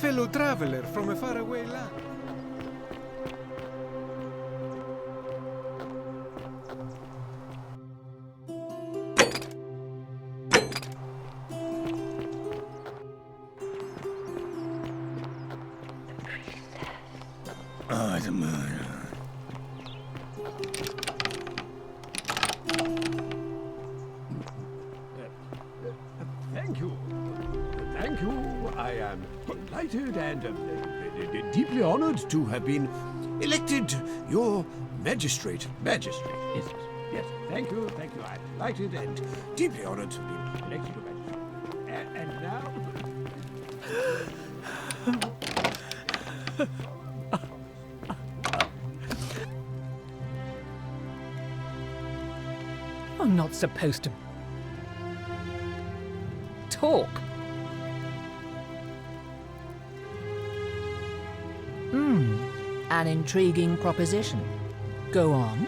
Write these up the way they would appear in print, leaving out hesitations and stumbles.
fellow traveler from a faraway land. Oh, the moon. Thank you. Thank you. I am delighted and deeply honored to have been elected your magistrate. Magistrate, yes. Yes, thank you. I'm delighted and deeply honored to be elected your magistrate. And now... I'm not supposed to talk. An intriguing proposition. Go on.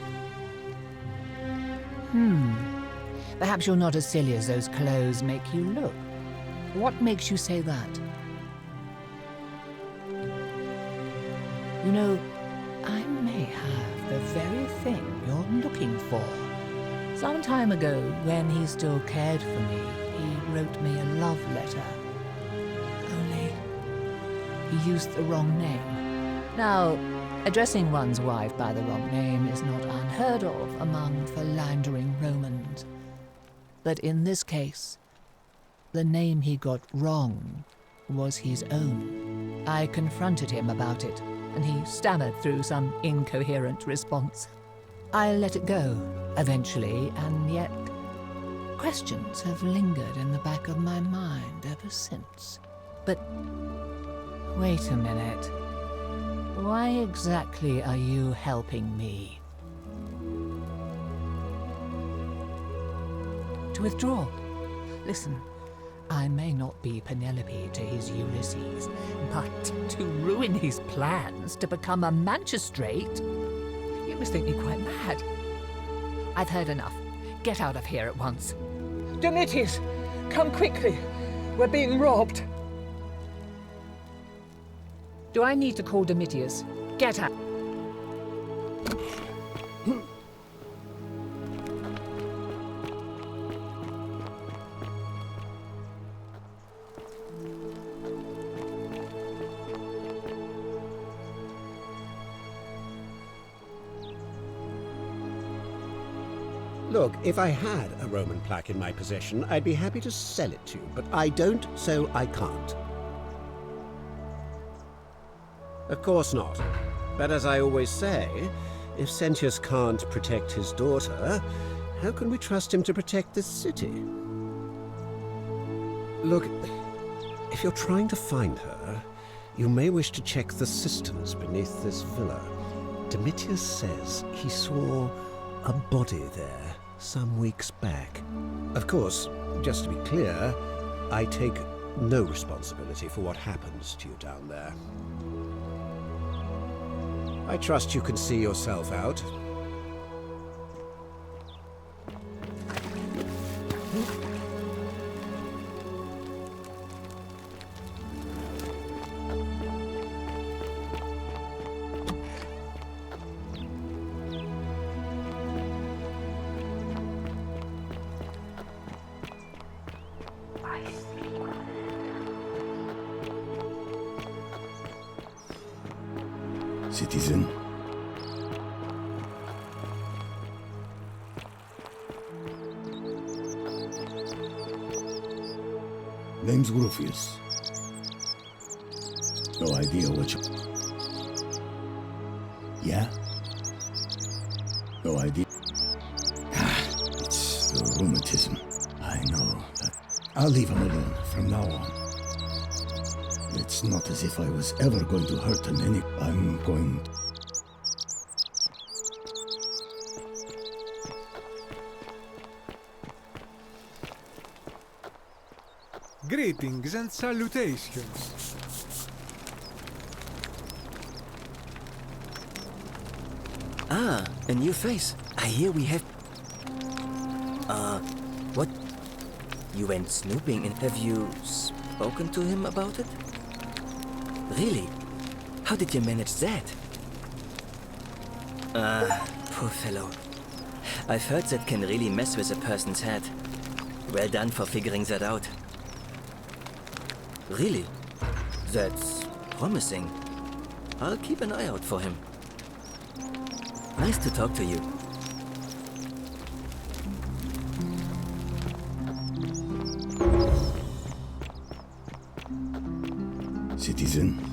Perhaps you're not as silly as those clothes make you look. What makes you say that? You know, I may have the very thing you're looking for. Some time ago, when he still cared for me, he wrote me a love letter. Only, he used the wrong name. Now, addressing one's wife by the wrong name is not unheard of among philandering Romans. But in this case, the name he got wrong was his own. I confronted him about it, and he stammered through some incoherent response. I let it go, eventually, and yet questions have lingered in the back of my mind ever since. But wait a minute. Why exactly are you helping me? To withdraw? Listen, I may not be Penelope to his Ulysses, but to ruin his plans to become a magistrate? You must think me quite mad. I've heard enough. Get out of here at once. Domitius, come quickly. We're being robbed. Do I need to call Domitius? Get out. Look, if I had a Roman plaque in my possession, I'd be happy to sell it to you, but I don't, so I can't. Of course not. But as I always say, if Sentius can't protect his daughter, how can we trust him to protect this city? Look, if you're trying to find her, you may wish to check the cisterns beneath this villa. Domitius says he saw a body there some weeks back. Of course, just to be clear, I take no responsibility for what happens to you down there. I trust you can see yourself out. Citizen. Name's Rufius. No idea what you... Yeah? No idea? It's the rheumatism. I know that. I'll leave him alone from now on. It's not as if I was ever going to hurt him any... I'm going... Greetings and salutations. Ah, a new face. I hear we have... what? You went snooping and have you spoken to him about it? Really? How did you manage that? Poor fellow. I've heard that can really mess with a person's head. Well done for figuring that out. Really? That's promising. I'll keep an eye out for him. Nice to talk to you. Citizen.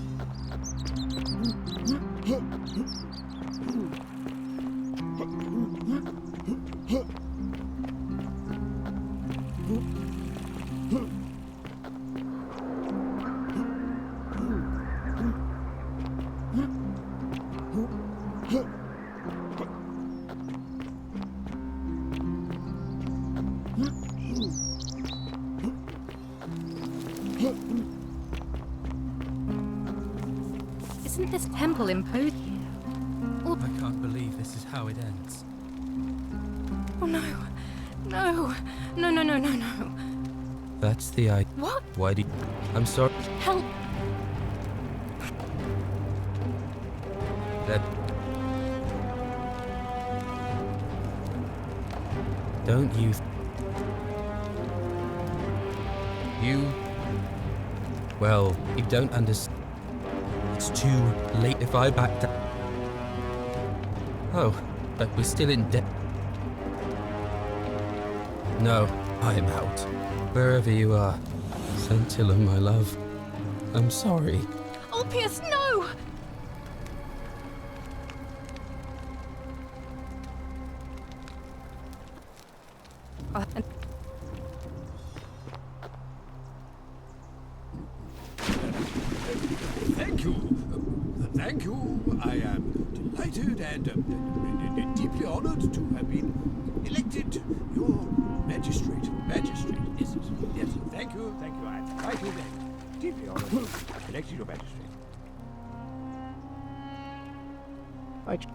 Isn't this temple imposed? I can't believe this is how it ends. Oh no. No. No, no, no, no, no. That's the idea. What? Why do you... I'm sorry. Help. That... Don't you... You... Well, you don't understand. It's too late if I back down. Oh, but we're still in debt. No, I am out. Wherever you are, Scintilla, my love. I'm sorry. Ulpius, no! Thank you. Thank you. I am delighted and deeply honored to have been elected your magistrate. Magistrate, yes, yes. Thank you. Thank you. I am delighted and deeply honored to have elected your magistrate. What?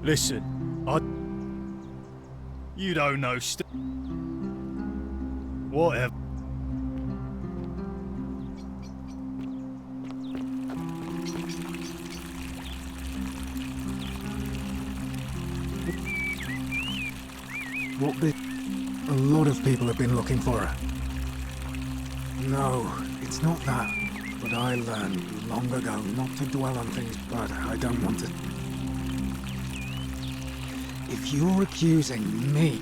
Listen, you don't know whatever. What bit? A lot of people have been looking for her. No, it's not that. But I learned long ago not to dwell on things, but I don't want to. If you're accusing me,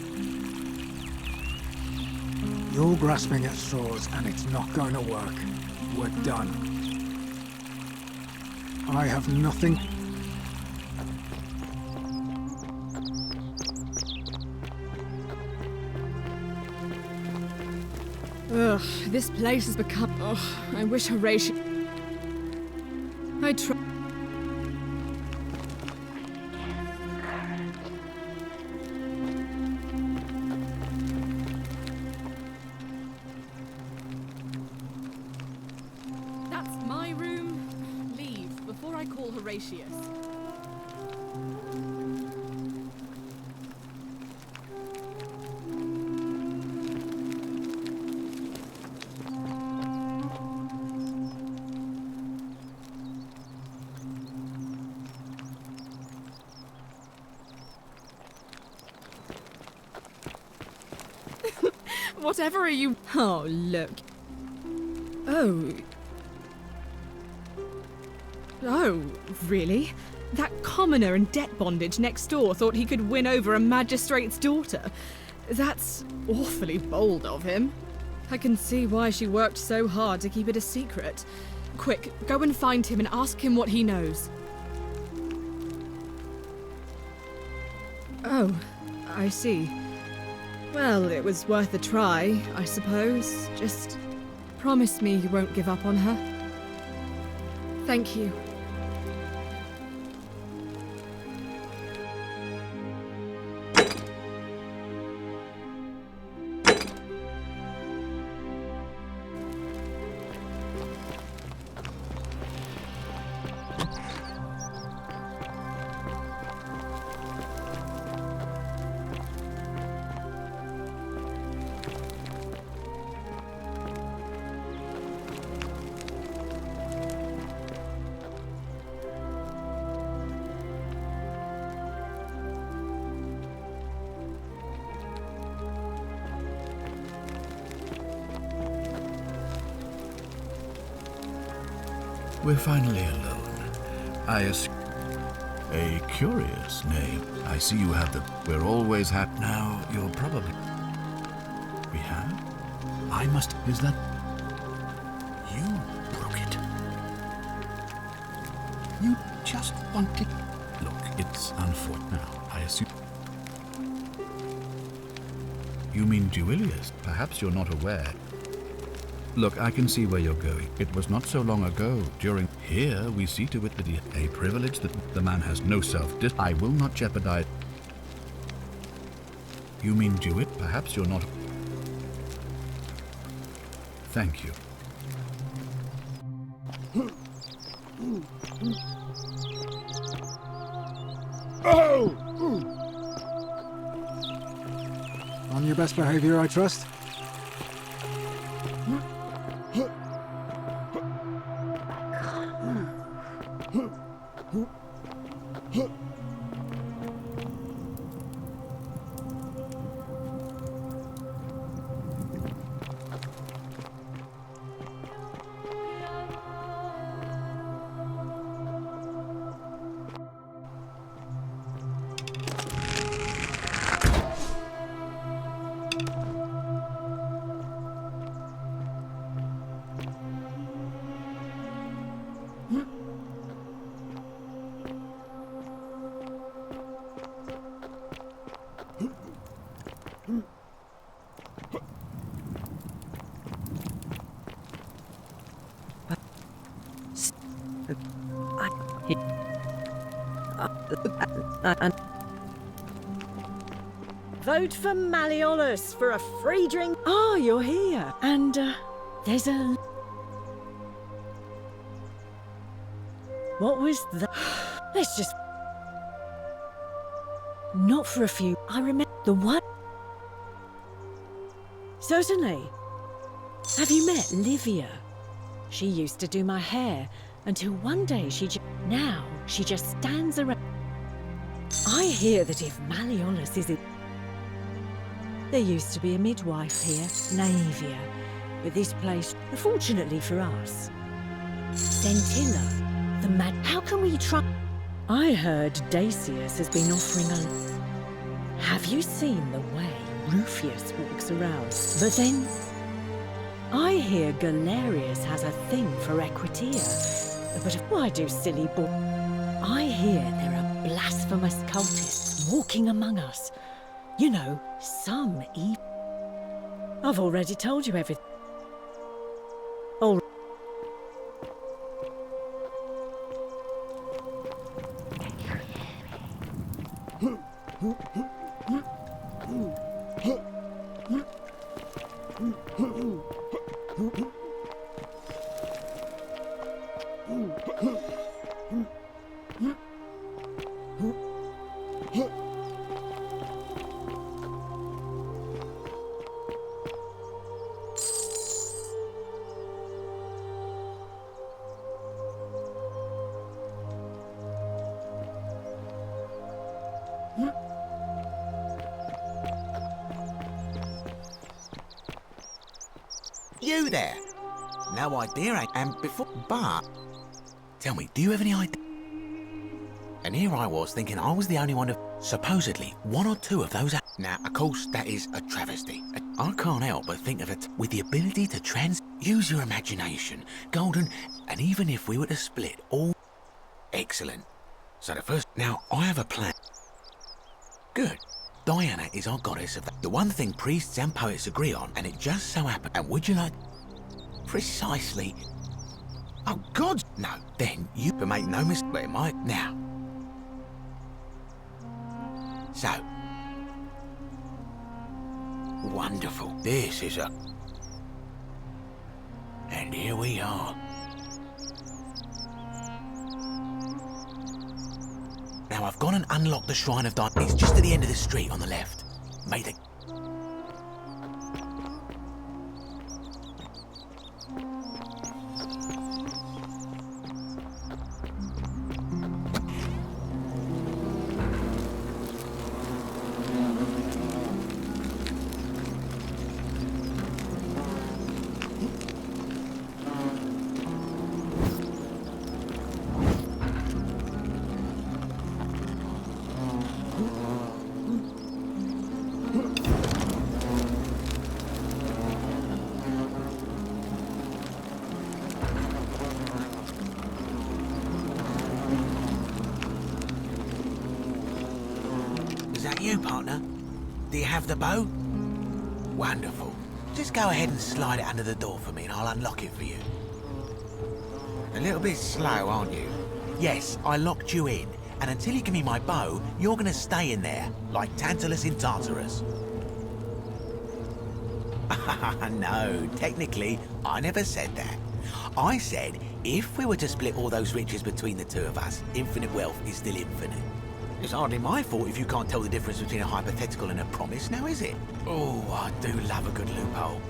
you're grasping at straws and it's not going to work. We're done. I have nothing. Ugh, this place has become... Ugh, I wish Horatio... I try... That's my room. Leave before I call Horatius. Whatever are you... Oh, look. Oh. Oh, really? That commoner in debt bondage next door thought he could win over a magistrate's daughter. That's awfully bold of him. I can see why she worked so hard to keep it a secret. Quick, go and find him and ask him what he knows. Oh, I see. Well, it was worth a try, I suppose. Just promise me you won't give up on her. Thank you. We're finally alone. A curious name. I see you have the... We're always happy. Now, you're probably... We have? I must... Is that... You broke it. You just wanted... Look, it's unfortunate now. I assume... You mean Duilius? Perhaps you're not aware. Look, I can see where you're going. It was not so long ago, during... Here, we see to it that a privilege that the man has no self-dis... I will not jeopardize... You mean Duit? Perhaps you're not... Thank you. Oh! On your best behavior, I trust? Vote for Malleolus for a free drink. Oh, you're here. And, there's a... What was that? Let's just... Not for a few. I remember the what? Certainly. Have you met Livia? She used to do my hair until one day now she just stands around. I hear that if Malleolus is in... There used to be a midwife here, Naevia, but this place, fortunately for us, Scintilla, the mad... How can we try... I heard Dacius has been offering a... Have you seen the way Rufius walks around? But then... I hear Galerius has a thing for Equitia, but why do silly boys... I hear there are blasphemous cultists walking among us. You know, some even... I've already told you everything. Oh. You there? No idea I am before, but... Tell me, do you have any idea? And here I was thinking I was the only one of... Supposedly, one or two of those... Now, of course, that is a travesty. I can't help but think of it with the ability to use your imagination, Golden, and even if we were to split all... Excellent. So the first... Now, I have a plan. Good. Diana is our goddess of the one thing priests and poets agree on, and it just so happened. And would you like... Precisely. Oh, God! No, then you can make no mistake. But am I... Now. So. Wonderful. This is a... And here we are. Now I've gone and unlocked the Shrine of Diana. It's just at the end of the street on the left. May the... partner? Do you have the bow? Wonderful. Just go ahead and slide it under the door for me and I'll unlock it for you. A little bit slow, aren't you? Yes, I locked you in, and until you give me my bow, you're gonna stay in there, like Tantalus in Tartarus. No, technically, I never said that. I said, if we were to split all those riches between the two of us, infinite wealth is still infinite. It's hardly my fault if you can't tell the difference between a hypothetical and a promise, now is it? Oh, I do love a good loophole.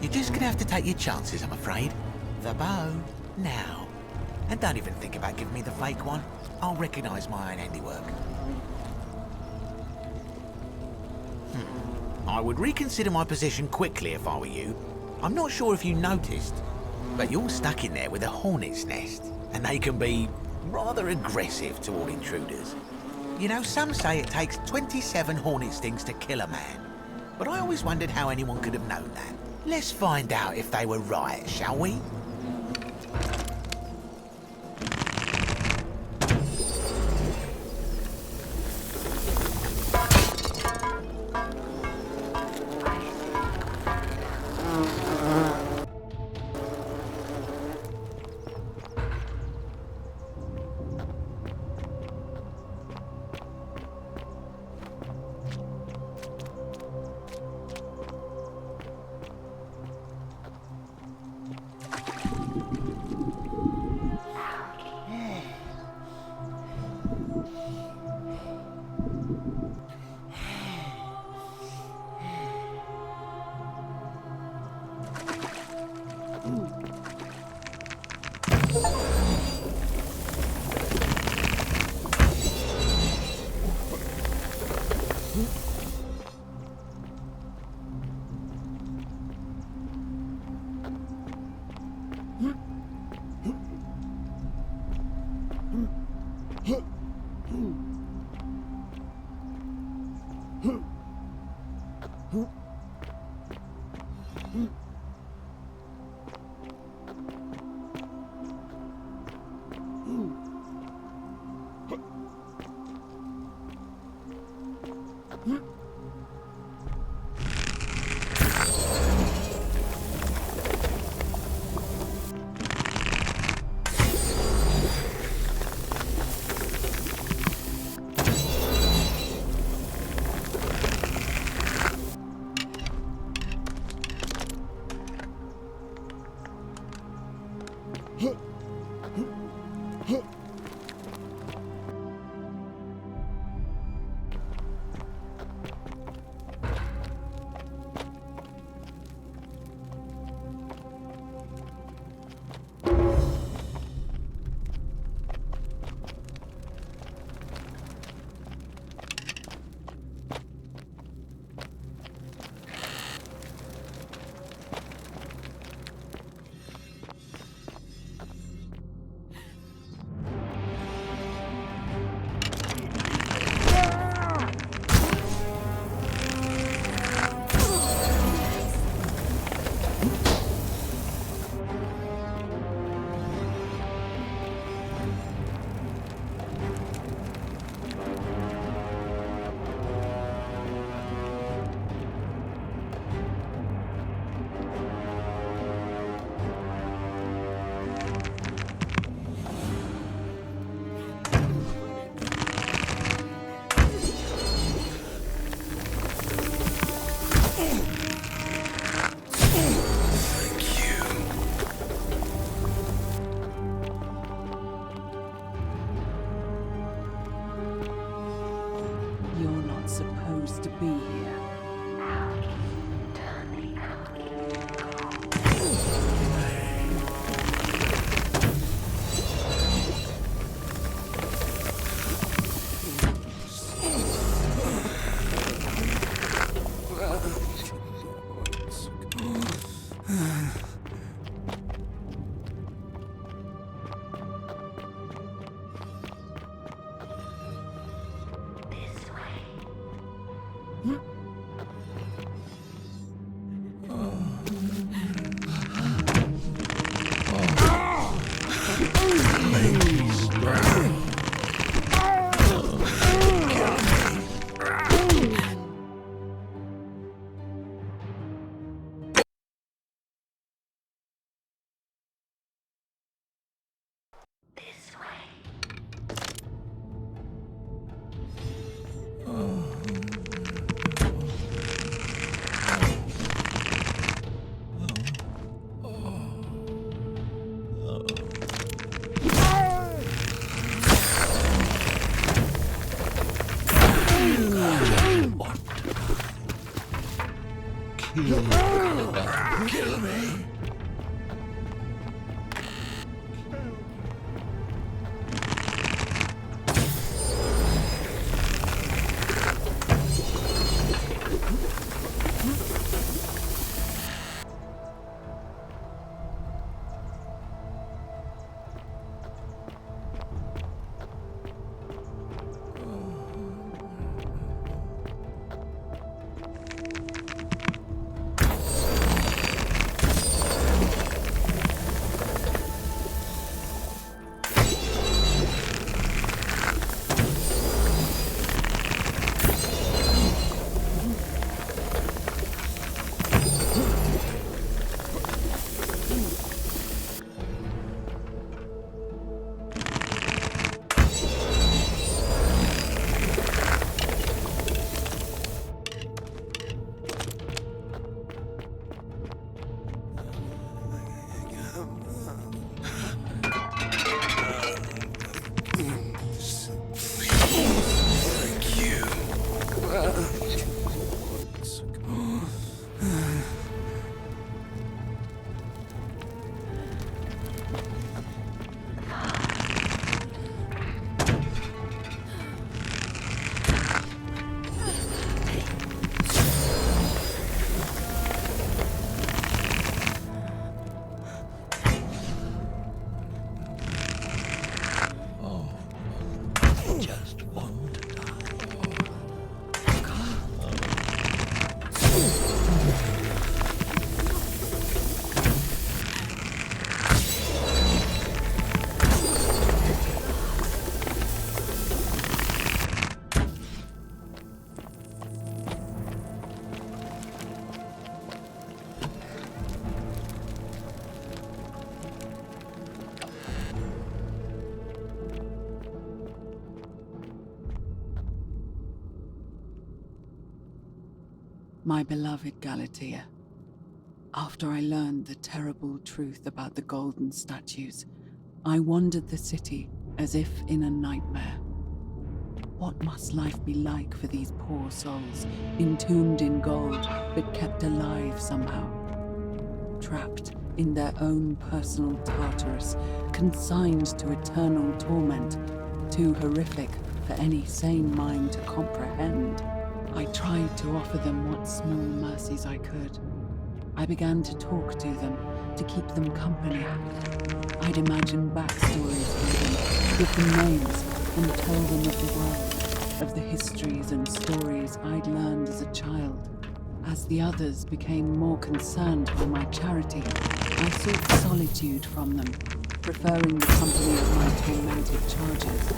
You're just gonna have to take your chances, I'm afraid. The bow, now. And don't even think about giving me the fake one. I'll recognise my own handiwork. I would reconsider my position quickly if I were you. I'm not sure if you noticed, but you're stuck in there with a hornet's nest, and they can be rather aggressive toward intruders. You know, some say it takes 27 hornet stings to kill a man, but I always wondered how anyone could have known that. Let's find out if they were right, shall we? Supposed to be here. Kill me. My beloved Galatea, after I learned the terrible truth about the golden statues, I wandered the city as if in a nightmare. What must life be like for these poor souls, entombed in gold, but kept alive somehow? Trapped in their own personal Tartarus, consigned to eternal torment, too horrific for any sane mind to comprehend. I tried to offer them what small mercies I could. I began to talk to them, to keep them company. I'd imagine backstories for them, give them names, and tell them of the world, of the histories and stories I'd learned as a child. As the others became more concerned for my charity, I sought solitude from them, preferring the company of my tormented charges.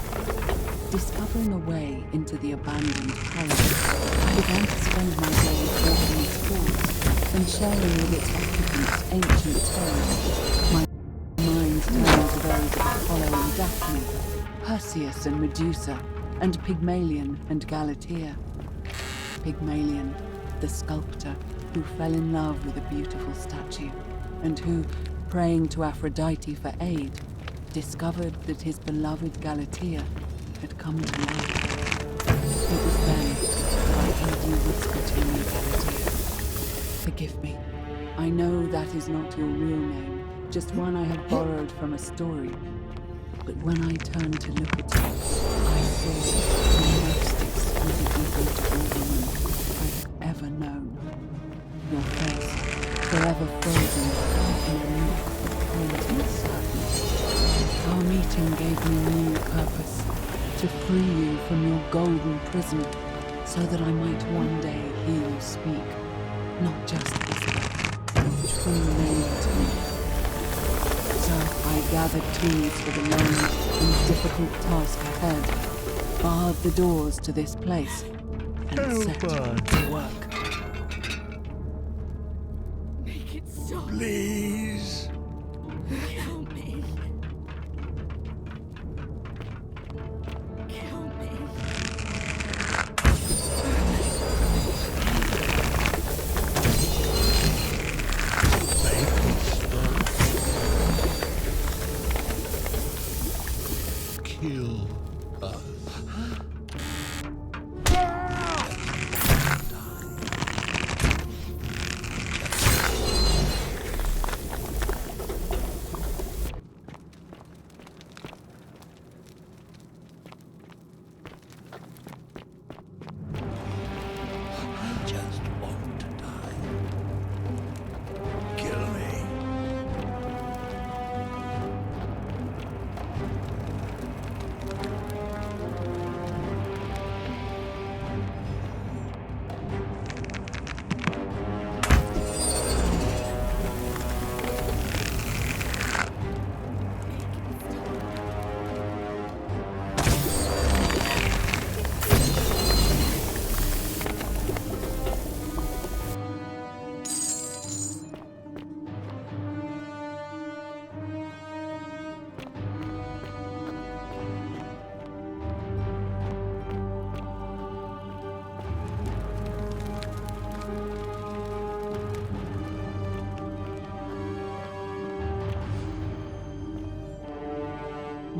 Discovering a way into the abandoned palace, I began to spend my days walking its halls and sharing with its occupants ancient tales. My mind turned to those of Apollo and Daphne, Perseus and Medusa, and Pygmalion and Galatea. Pygmalion, the sculptor who fell in love with a beautiful statue, and who, praying to Aphrodite for aid, discovered that his beloved Galatea had come to life. It was then that I heard you whisper to me, Galatea. Forgive me. I know that is not your real name, just one I have borrowed from a story. But when I turned to look at you, I saw the most exquisitely beautiful woman I have ever known. Your face, forever frozen in a look of haunting sadness. Our meeting gave me a new purpose. To free you from your golden prison, so that I might one day hear you speak, not just whisper, your true name to me. So I gathered tools for the long and difficult task ahead, barred the doors to this place, and set to work. Make it stop. Please. Help me. Kill us.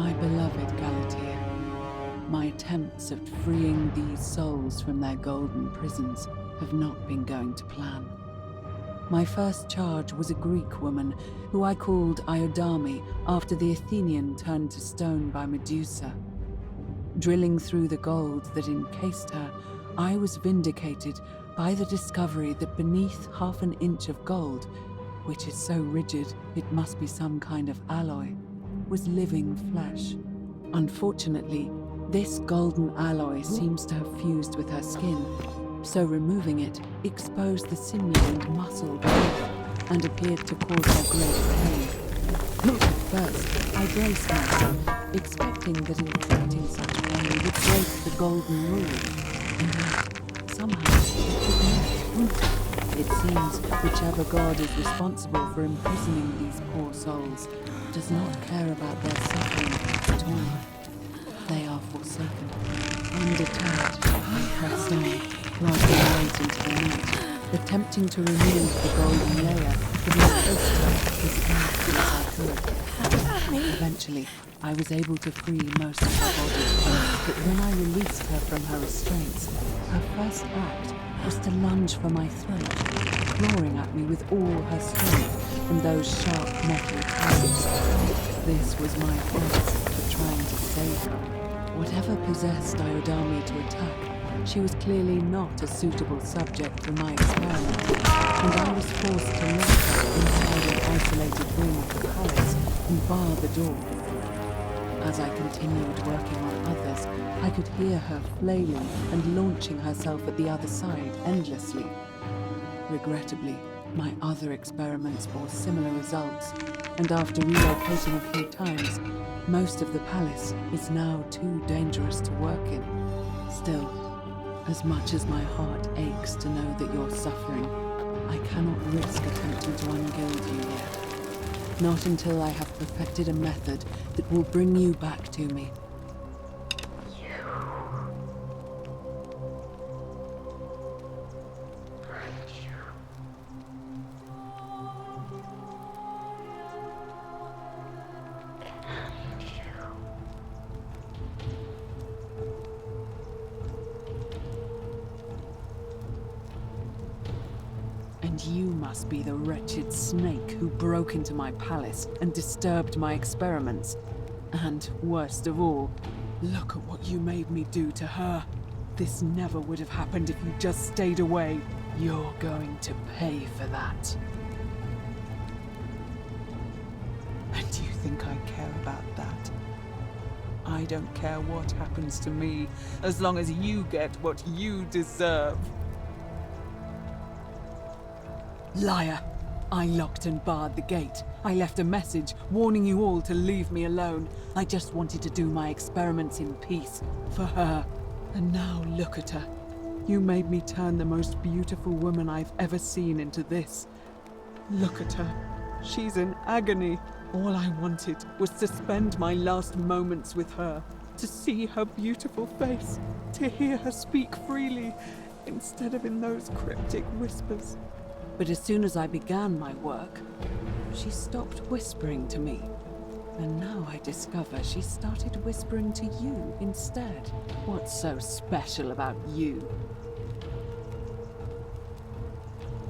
My beloved Galatea, my attempts at freeing these souls from their golden prisons have not been going to plan. My first charge was a Greek woman who I called Iodame after the Athenian turned to stone by Medusa. Drilling through the gold that encased her, I was vindicated by the discovery that beneath half an inch of gold, which is so rigid it must be some kind of alloy, was living flesh. Unfortunately, this golden alloy seems to have fused with her skin, so removing it exposed the sinew and muscle beneath and appeared to cause her great pain. At first, I braced myself, expecting that inflicting such pain would break the golden rule, and yet, somehow, it did not. It seems whichever god is responsible for imprisoning these poor souls does not care about their suffering at all. They are forsaken. Undeterred, I pressed on, plunging late into the night, attempting to remove the golden layer that encased her as fast as I could. Eventually, I was able to free most of her body, but when I released her from her restraints, her first act was to lunge for my throat, clawing at me with all her strength from those sharp metal talons. This was my price for trying to save her. Whatever possessed Iodame to attack, she was clearly not a suitable subject for my experiment, and I was forced to lock her inside an isolated wing of the palace and bar the door. As I continued working on others, I could hear her flailing and launching herself at the other side endlessly. Regrettably, my other experiments bore similar results, and after relocating a few times, most of the palace is now too dangerous to work in. Still, as much as my heart aches to know that you're suffering, I cannot risk attempting to ungild you yet. Not until I have perfected a method that will bring you back to me. And you must be the wretched snake who broke into my palace and disturbed my experiments. And worst of all, look at what you made me do to her. This never would have happened if you just stayed away. You're going to pay for that. And do you think I care about that? I don't care what happens to me, as long as you get what you deserve. Liar! I locked and barred the gate. I left a message warning you all to leave me alone. I just wanted to do my experiments in peace, for her. And now look at her. You made me turn the most beautiful woman I've ever seen into this. Look at her. She's in agony. All I wanted was to spend my last moments with her, to see her beautiful face, to hear her speak freely, instead of in those cryptic whispers. But as soon as I began my work, she stopped whispering to me. And now I discover she started whispering to you instead. What's so special about you?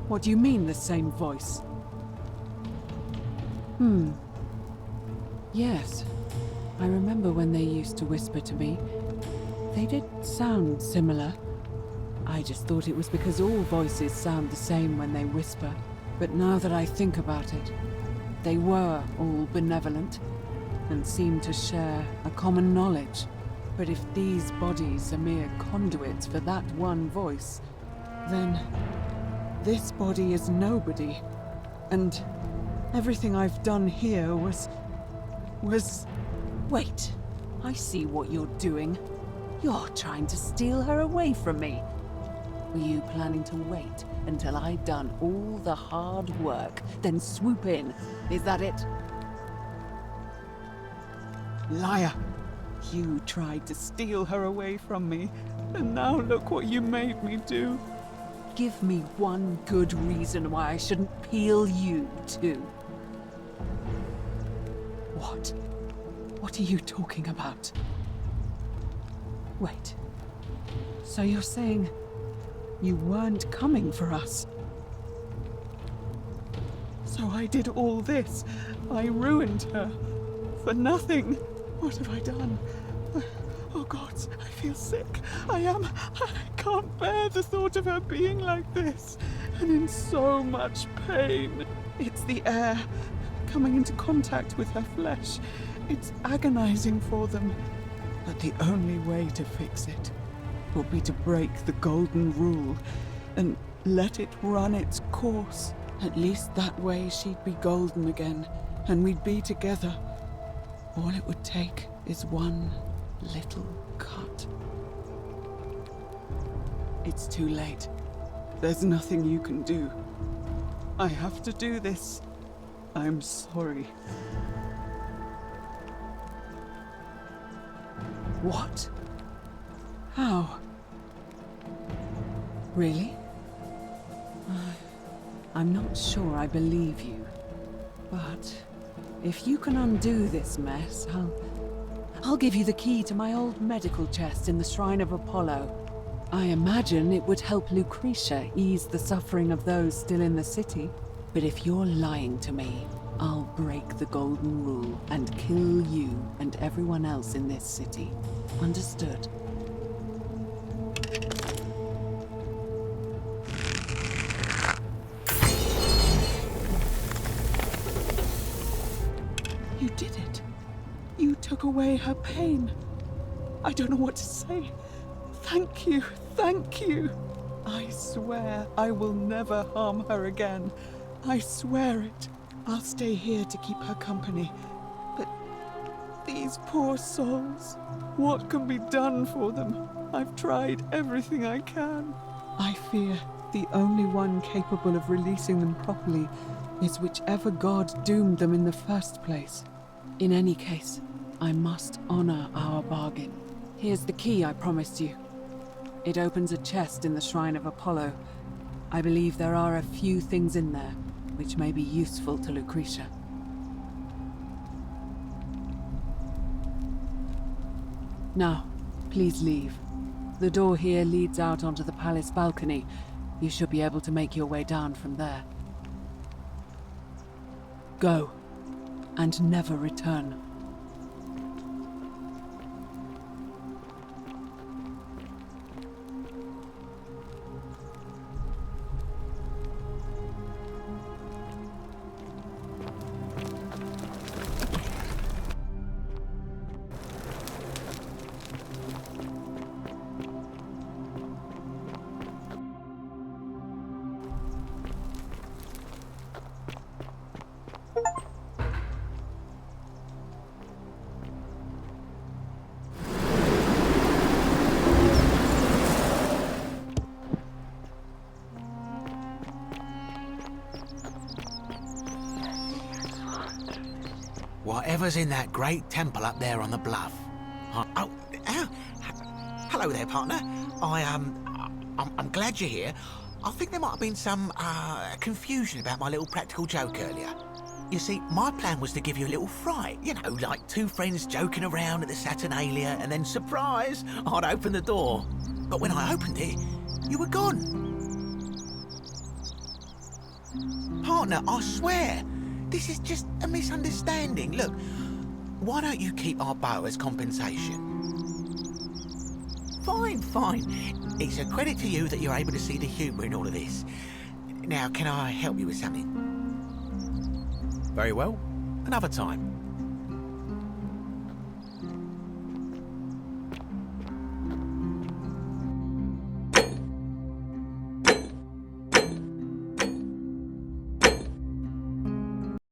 What do you mean, the same voice? Yes. I remember when they used to whisper to me. They did sound similar. I just thought it was because all voices sound the same when they whisper. But now that I think about it, they were all benevolent and seemed to share a common knowledge. But if these bodies are mere conduits for that one voice, then this body is nobody. And everything I've done here was... Wait, I see what you're doing. You're trying to steal her away from me. Were you planning to wait until I'd done all the hard work, then swoop in? Is that it? Liar! You tried to steal her away from me, and now look what you made me do. Give me one good reason why I shouldn't peel you too. What? What are you talking about? Wait. So you're saying you weren't coming for us? So I did all this. I ruined her. For nothing. What have I done? Oh God, I feel sick. I can't bear the thought of her being like this. And in so much pain. It's the air coming into contact with her flesh. It's agonizing for them. But the only way to fix it will be to break the golden rule and let it run its course. At least that way she'd be golden again, and we'd be together. All it would take is one little cut. It's too late. There's nothing you can do. I have to do this. I'm sorry. What? How? Really? I'm not sure I believe you. But if you can undo this mess, I'll give you the key to my old medical chest in the Shrine of Apollo. I imagine it would help Lucretia ease the suffering of those still in the city. But if you're lying to me, I'll break the golden rule and kill you and everyone else in this city. Understood? You did it. You took away her pain. I don't know what to say. Thank you. Thank you. I swear I will never harm her again. I swear it. I'll stay here to keep her company. But these poor souls, what can be done for them? I've tried everything I can. I fear the only one capable of releasing them properly is whichever god doomed them in the first place. In any case, I must honor our bargain. Here's the key I promised you. It opens a chest in the Shrine of Apollo. I believe there are a few things in there which may be useful to Lucretia. Now, please leave. The door here leads out onto the palace balcony. You should be able to make your way down from there. Go, and never return. Whatever's in that great temple up there on the bluff. Hello there, partner. I'm glad you're here. I think there might have been some confusion about my little practical joke earlier. You see, my plan was to give you a little fright. You know, like two friends joking around at the Saturnalia, and then, surprise, I'd open the door. But when I opened it, you were gone. Partner, I swear, this is just a misunderstanding. Look, why don't you keep our bow as compensation? Fine. It's a credit to you that you're able to see the humour in all of this. Now, can I help you with something? Very well, another time.